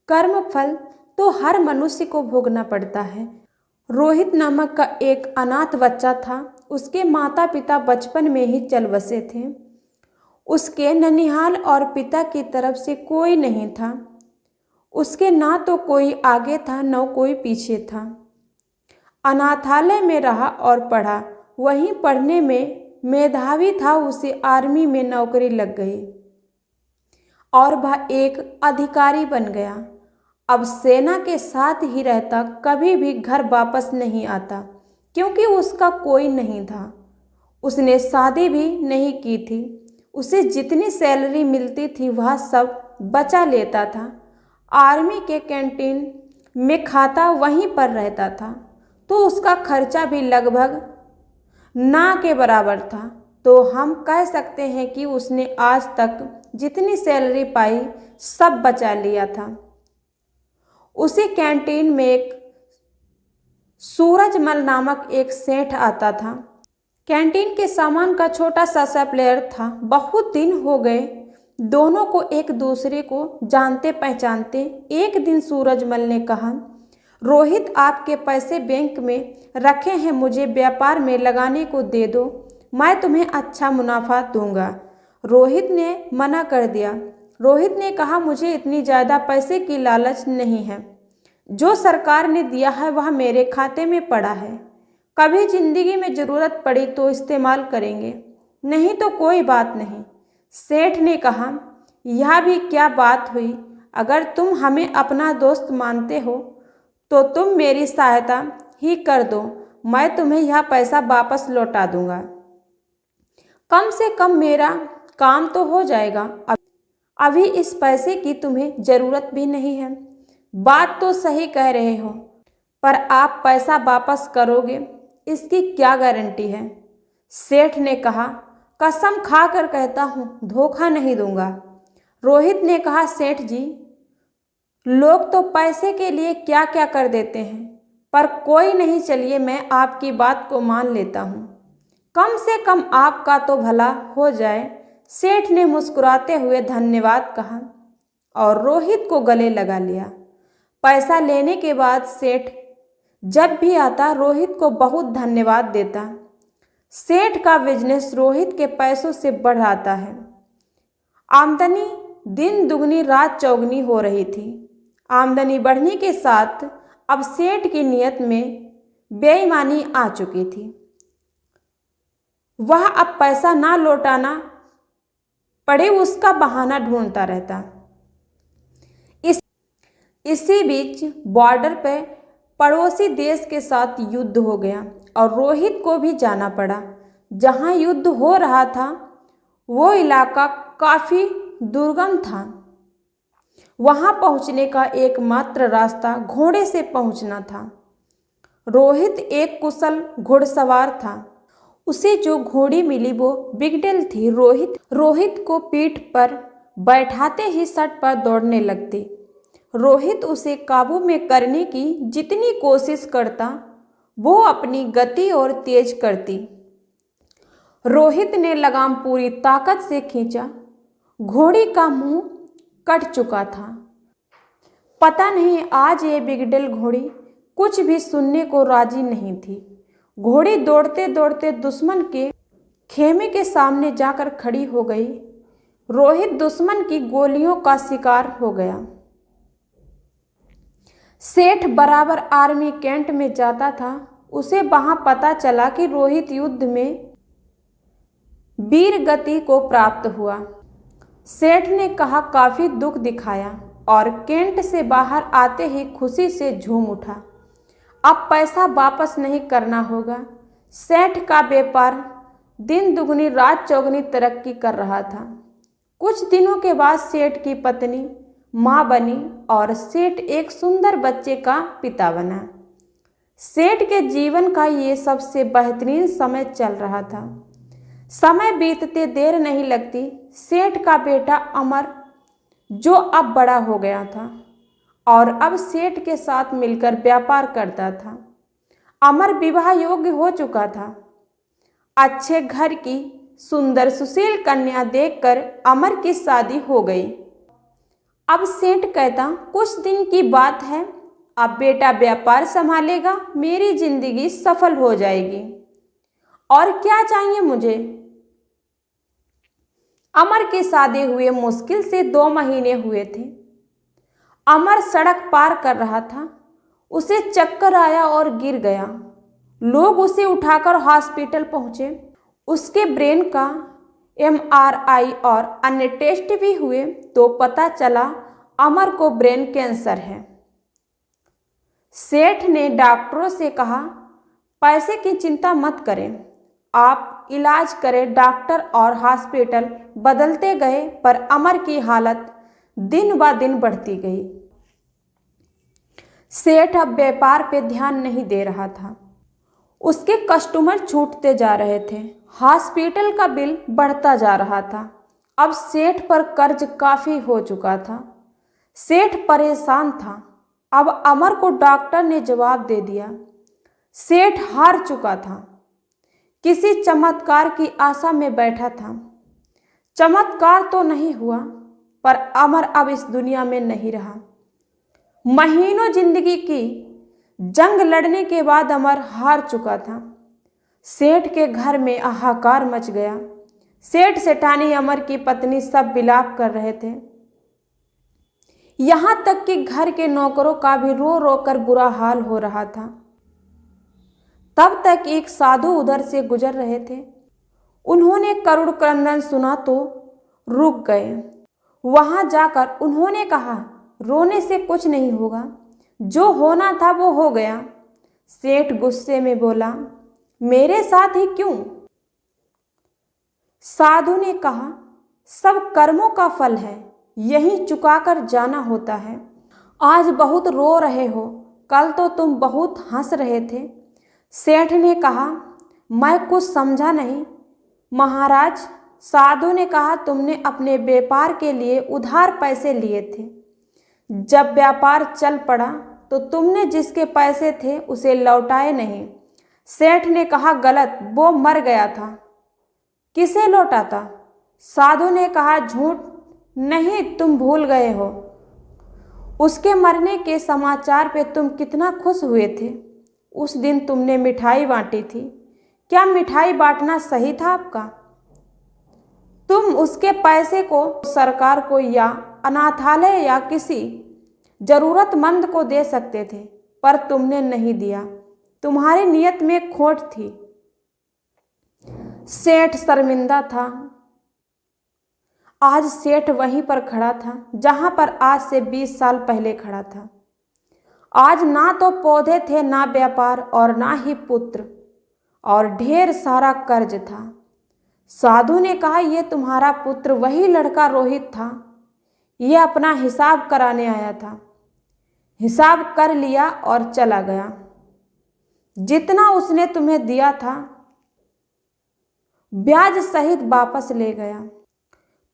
कर्म फल तो हर मनुष्य को भोगना पड़ता है। रोहित नामक का एक अनाथ बच्चा था। उसके माता पिता बचपन में ही चल बसे थे। उसके ननिहाल और पिता की तरफ से कोई नहीं था। उसके ना तो कोई आगे था न कोई पीछे था। अनाथालय में रहा और पढ़ा। वहीं पढ़ने में मेधावी था। उसे आर्मी में नौकरी लग गई और वह एक अधिकारी बन गया। अब सेना के साथ ही रहता, कभी भी घर वापस नहीं आता क्योंकि उसका कोई नहीं था। उसने शादी भी नहीं की थी। उसे जितनी सैलरी मिलती थी वह सब बचा लेता था। आर्मी के कैंटीन में खाता, वहीं पर रहता था, तो उसका खर्चा भी लगभग ना के बराबर था। तो हम कह सकते हैं कि उसने आज तक जितनी सैलरी पाई सब बचा लिया था। उसी कैंटीन में एक सूरजमल नामक एक सेठ आता था। कैंटीन के सामान का छोटा सा सप्लायर था। बहुत दिन हो गए दोनों को एक दूसरे को जानते पहचानते। एक दिन सूरजमल ने कहा, रोहित, आपके पैसे बैंक में रखे हैं, मुझे व्यापार में लगाने को दे दो, मैं तुम्हें अच्छा मुनाफा दूंगा। रोहित ने मना कर दिया। रोहित ने कहा, मुझे इतनी ज़्यादा पैसे की लालच नहीं है। जो सरकार ने दिया है वह मेरे खाते में पड़ा है। कभी जिंदगी में ज़रूरत पड़ी तो इस्तेमाल करेंगे, नहीं तो कोई बात नहीं। सेठ ने कहा, यह भी क्या बात हुई? अगर तुम हमें अपना दोस्त मानते हो तो तुम मेरी सहायता ही कर दो, मैं तुम्हें यह पैसा वापस लौटा दूंगा। कम से कम मेरा काम तो हो जाएगा। अभी इस पैसे की तुम्हें ज़रूरत भी नहीं है। बात तो सही कह रहे हो, पर आप पैसा वापस करोगे इसकी क्या गारंटी है? सेठ ने कहा, कसम खा कर कहता हूँ धोखा नहीं दूंगा। रोहित ने कहा, सेठ जी, लोग तो पैसे के लिए क्या क्या कर देते हैं, पर कोई नहीं, चलिए मैं आपकी बात को मान लेता हूँ, कम से कम आपका तो भला हो जाए। सेठ ने मुस्कुराते हुए धन्यवाद कहा और रोहित को गले लगा लिया। पैसा लेने के बाद सेठ जब भी आता रोहित को बहुत धन्यवाद देता। सेठ का बिजनेस रोहित के पैसों से बढ़ आता है। आमदनी दिन दुगनी रात चौगनी हो रही थी। आमदनी बढ़ने के साथ अब सेठ की नीयत में बेईमानी आ चुकी थी। वह अब पैसा ना लौटाना पड़े उसका बहाना ढूंढता रहता। इसी बीच बॉर्डर पर पड़ोसी देश के साथ युद्ध हो गया और रोहित को भी जाना पड़ा। जहां युद्ध हो रहा था वो इलाका काफ़ी दुर्गम था। वहां पहुंचने का एकमात्र रास्ता घोड़े से पहुंचना था। रोहित एक कुशल घुड़सवार था। उसे जो घोड़ी मिली वो बिगडेल थी। रोहित को पीठ पर बैठाते ही सट पर दौड़ने लगती। रोहित उसे काबू में करने की जितनी कोशिश करता वो अपनी गति और तेज करती। रोहित ने लगाम पूरी ताकत से खींचा। घोड़ी का मुंह कट चुका था। पता नहीं आज ये बिगडेल घोड़ी कुछ भी सुनने को राजी नहीं थी। घोड़ी दौड़ते दौड़ते दुश्मन के खेमे के सामने जाकर खड़ी हो गई। रोहित दुश्मन की गोलियों का शिकार हो गया। सेठ बराबर आर्मी कैंट में जाता था। उसे वहां पता चला कि रोहित युद्ध में वीर गति को प्राप्त हुआ। सेठ ने कहा, काफी दुख दिखाया और कैंट से बाहर आते ही खुशी से झूम उठा। अब पैसा वापस नहीं करना होगा। सेठ का व्यापार दिन दुगनी रात चौगनी तरक्की कर रहा था। कुछ दिनों के बाद सेठ की पत्नी माँ बनी और सेठ एक सुंदर बच्चे का पिता बना। सेठ के जीवन का ये सबसे बेहतरीन समय चल रहा था। समय बीतते देर नहीं लगती। सेठ का बेटा अमर, जो अब बड़ा हो गया था और अब सेठ के साथ मिलकर व्यापार करता था। अमर विवाह योग्य हो चुका था। अच्छे घर की सुंदर सुशील कन्या देखकर अमर की शादी हो गई। अब सेठ कहता, कुछ दिन की बात है, अब बेटा व्यापार संभालेगा, मेरी जिंदगी सफल हो जाएगी। और क्या चाहिए मुझे? अमर के शादी हुए मुश्किल से 2 महीने हुए थे। अमर सड़क पार कर रहा था, उसे चक्कर आया और गिर गया। लोग उसे उठाकर हॉस्पिटल पहुंचे। उसके ब्रेन का MRI और अन्य टेस्ट भी हुए तो पता चला अमर को ब्रेन कैंसर है। सेठ ने डॉक्टरों से कहा, पैसे की चिंता मत करें, आप इलाज करें। डॉक्टर और हॉस्पिटल बदलते गए पर अमर की हालत दिन ब दिन बढ़ती गई। सेठ अब व्यापार पे ध्यान नहीं दे रहा था। उसके कस्टमर छूटते जा रहे थे, हॉस्पिटल का बिल बढ़ता जा रहा था। अब सेठ पर कर्ज काफ़ी हो चुका था। सेठ परेशान था। अब अमर को डॉक्टर ने जवाब दे दिया। सेठ हार चुका था, किसी चमत्कार की आशा में बैठा था। चमत्कार तो नहीं हुआ, पर अमर अब इस दुनिया में नहीं रहा। महीनों जिंदगी की जंग लड़ने के बाद अमर हार चुका था। सेठ के घर में हाहाकार मच गया। सेठ सेठानी, अमर की पत्नी सब विलाप कर रहे थे। यहाँ तक कि घर के नौकरों का भी रो रो कर बुरा हाल हो रहा था। तब तक एक साधु उधर से गुजर रहे थे। उन्होंने करुण क्रंदन सुना तो रुक गए। वहां जाकर उन्होंने कहा, रोने से कुछ नहीं होगा, जो होना था वो हो गया। सेठ गुस्से में बोला, मेरे साथ ही क्यों? साधु ने कहा, सब कर्मों का फल है, यही चुकाकर जाना होता है। आज बहुत रो रहे हो, कल तो तुम बहुत हंस रहे थे। सेठ ने कहा, मैं कुछ समझा नहीं महाराज। साधु ने कहा, तुमने अपने व्यापार के लिए उधार पैसे लिए थे। जब व्यापार चल पड़ा तो तुमने जिसके पैसे थे उसे लौटाए नहीं। सेठ ने कहा, गलत, वो मर गया था। किसे लौटाता? साधु ने कहा, झूठ नहीं, तुम भूल गए हो। उसके मरने के समाचार पे तुम कितना खुश हुए थे। उस दिन तुमने मिठाई बांटी थी। क्या मिठाई बांटना सही था आपका? तुम उसके पैसे को सरकार को या अनाथालय या किसी जरूरतमंद को दे सकते थे, पर तुमने नहीं दिया। तुम्हारी नियत में खोट थी। सेठ शर्मिंदा था। आज सेठ वहीं पर खड़ा था जहां पर आज से 20 साल पहले खड़ा था। आज ना तो पौधे थे, ना व्यापार और ना ही पुत्र, और ढेर सारा कर्ज था। साधु ने कहा, यह तुम्हारा पुत्र वही लड़का रोहित था। यह अपना हिसाब कराने आया था। हिसाब कर लिया और चला गया। जितना उसने तुम्हें दिया था ब्याज सहित वापस ले गया।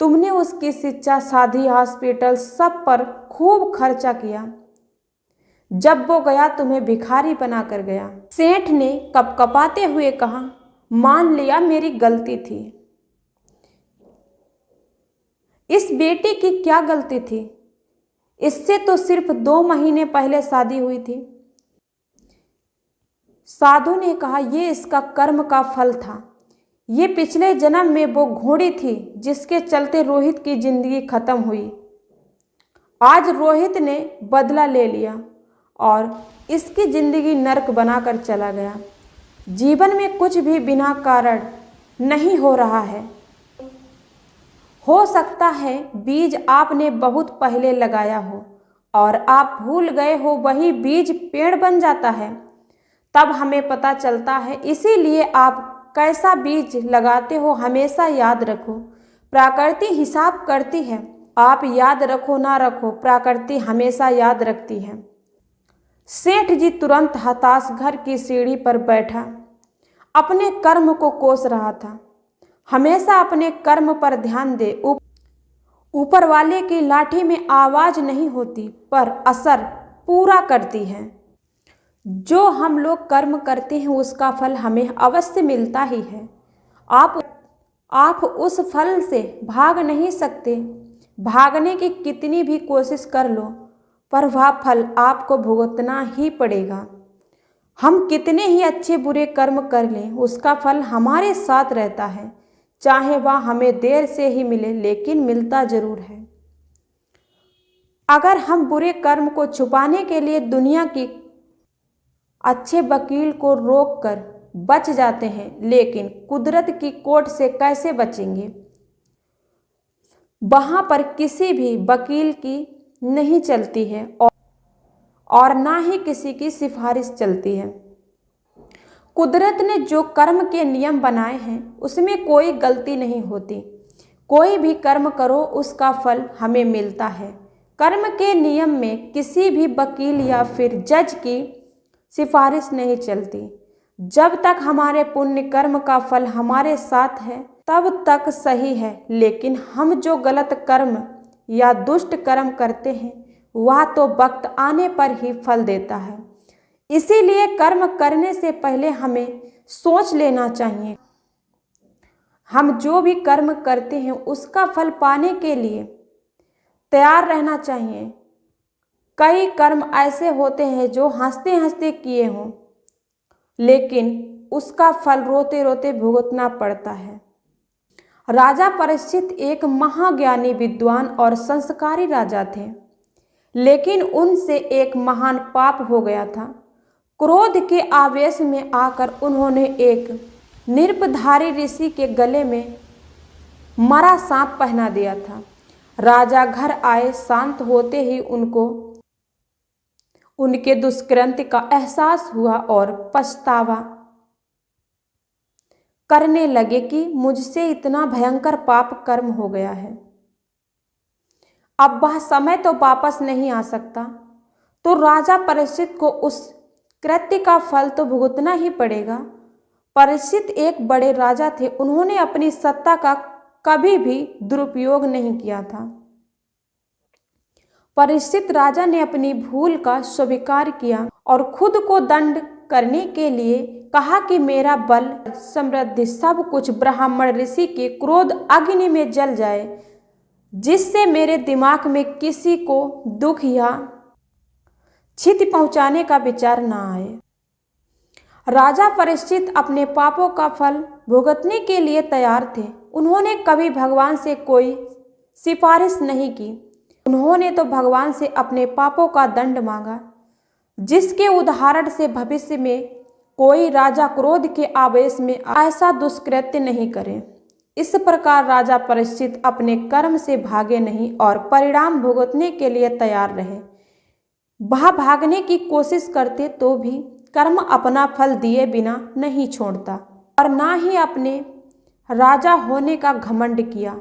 तुमने उसकी शिक्षा, शादी, हॉस्पिटल सब पर खूब खर्चा किया। जब वो गया तुम्हें भिखारी बनाकर गया। सेठ ने कपकपाते हुए कहा, मान लिया मेरी गलती थी। इस बेटी की क्या गलती थी? इससे तो सिर्फ 2 महीने पहले शादी हुई थी। साधु ने कहा, यह इसका कर्म का फल था। ये पिछले जन्म में वो घोड़ी थी जिसके चलते रोहित की जिंदगी खत्म हुई। आज रोहित ने बदला ले लिया और इसकी जिंदगी नरक बनाकर चला गया। जीवन में कुछ भी बिना कारण नहीं हो रहा है। हो सकता है बीज आपने बहुत पहले लगाया हो और आप भूल गए हो, वही बीज पेड़ बन जाता है, तब हमें पता चलता है। इसीलिए आप कैसा बीज लगाते हो हमेशा याद रखो। प्रकृति हिसाब करती है, आप याद रखो ना रखो, प्रकृति हमेशा याद रखती है। सेठ जी तुरंत हताश घर की सीढ़ी पर बैठा, अपने कर्म को कोस रहा था। हमेशा अपने कर्म पर ध्यान दे। ऊपर वाले की लाठी में आवाज नहीं होती, पर असर पूरा करती है। जो हम लोग कर्म करते हैं उसका फल हमें अवश्य मिलता ही है। आप उस फल से भाग नहीं सकते। भागने की कितनी भी कोशिश कर लो, पर वह फल आपको भुगतना ही पड़ेगा। हम कितने ही अच्छे बुरे कर्म कर लें, उसका फल हमारे साथ रहता है, चाहे वह हमें देर से ही मिले, लेकिन मिलता जरूर है। अगर हम बुरे कर्म को छुपाने के लिए दुनिया की अच्छे वकील को रोक कर बच जाते हैं, लेकिन कुदरत की कोर्ट से कैसे बचेंगे? वहां पर किसी भी वकील की नहीं चलती है और ना ही किसी की सिफारिश चलती है। कुदरत ने जो कर्म के नियम बनाए हैं उसमें कोई गलती नहीं होती। कोई भी कर्म करो उसका फल हमें मिलता है। कर्म के नियम में किसी भी वकील या फिर जज की सिफारिश नहीं चलती। जब तक हमारे पुण्य कर्म का फल हमारे साथ है तब तक सही है, लेकिन हम जो गलत कर्म या दुष्ट कर्म करते हैं वह तो वक्त आने पर ही फल देता है। इसीलिए कर्म करने से पहले हमें सोच लेना चाहिए। हम जो भी कर्म करते हैं उसका फल पाने के लिए तैयार रहना चाहिए। कई कर्म ऐसे होते हैं जो हंसते हंसते किए हों, लेकिन उसका फल रोते रोते भुगतना पड़ता है। राजा परीक्षित एक महाज्ञानी, विद्वान और संस्कारी राजा थे, लेकिन उनसे एक महान पाप हो गया था। क्रोध के आवेश में आकर उन्होंने एक निर्पधारी ऋषि के गले में मरा सांप पहना दिया था। राजा घर आए, शांत होते ही उनको उनके दुष्कृत्य का एहसास हुआ और पछतावा करने लगे कि मुझसे इतना भयंकर पाप कर्म हो गया है। अब वह समय तो वापस नहीं आ सकता, तो राजा परीक्षित को उस कृत्य का फल तो भुगतना ही पड़ेगा। परीक्षित एक बड़े राजा थे, उन्होंने अपनी सत्ता का कभी भी दुरुपयोग नहीं किया था। परीक्षित राजा ने अपनी भूल का स्वीकार किया और खुद को दंड करने के लिए कहा कि मेरा बल, समृद्धि, सब कुछ ब्राह्मण ऋषि के क्रोध अग्नि में जल जाए, जिससे मेरे दिमाग में किसी को दुख या क्षति पहुंचाने का विचार न आए। राजा परीक्षित अपने पापों का फल भुगतने के लिए तैयार थे। उन्होंने कभी भगवान से कोई सिफारिश नहीं की। उन्होंने तो भगवान से अपने पापों का दंड मांगा, जिसके उदाहरण से भविष्य में कोई राजा क्रोध के आवेश में ऐसा दुष्कृत्य नहीं करे। इस प्रकार राजा परीक्षित अपने कर्म से भागे नहीं और परिणाम भुगतने के लिए तैयार रहे। वह भागने की कोशिश करते तो भी कर्म अपना फल दिए बिना नहीं छोड़ता और ना ही अपने राजा होने का घमंड किया।